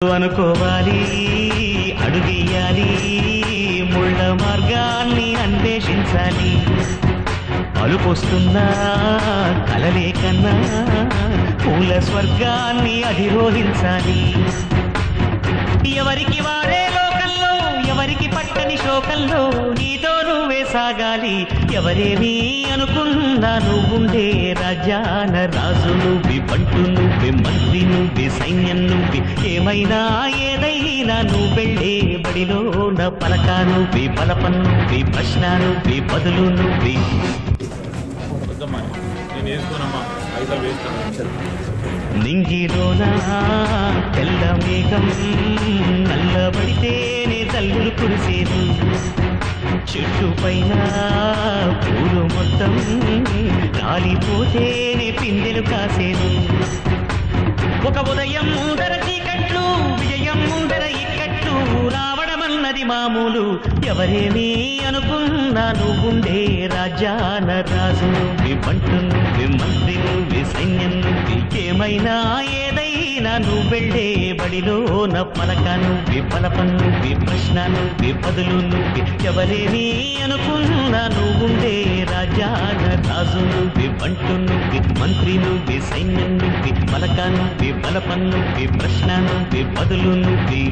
అనుకోవాలి అడుగేయాలి ముళ్ళ మార్గాన్ని అన్వేషించాలి అలుపొస్తున్నా కలలే కన్నా పూల స్వర్గాన్ని అధిరోహించాలి ఎవరికి వారే లోకంలో ఎవరికి పట్టని శోకంలో నీతో నువ్వే సాగాలి ఎవరేమీ అనుకున్నా నువ్వుండే రాజాన రాజు నువ్వి బంటు నువ్వే మంత్రి నువ్వే సైన్యం నువ్వే ఏమైనా ఏదైనా నువ్వు వెళ్ళే బడిలో నా పలక నువ్వే బలపం నువ్వే ప్రశ్న నువ్వే బదులు నువ్వే నింగిలోన తెల్ల మేఘం నల్లబడితేనే తల్లులు కురిసేది చెట్టు పైన పూలు మొత్తం రాలిపోతేనే పిందెలు కాసేది ఒక ఉదయం ముందర చీకట్లు విజయం ముందర ఇక్కట్లు రావడమన్నది మామూలు ఎవరేమీ అనుకున్నా నువ్వుండే రాజాన రాజు నువ్వే బంటు నువ్వే మంత్రి నువ్వే సైన్యం నువ్వే ఏమైనా ఏదైనా నువ్వు వెళ్ళే బడిలో నా పలక నువ్వే బలపం నువ్వే ప్రశ్న నువ్వే బదులు నువ్వే ఎవరేమీ అనుకున్నా నువ్వుండే రాజాన రాజు నువ్వే బంటు నువ్వే మంత్రి నువ్వే సైన్యం నువ్వే పలక నువ్వే బలపం నువ్వే ప్రశ్న నువ్వే బదులు నువ్వే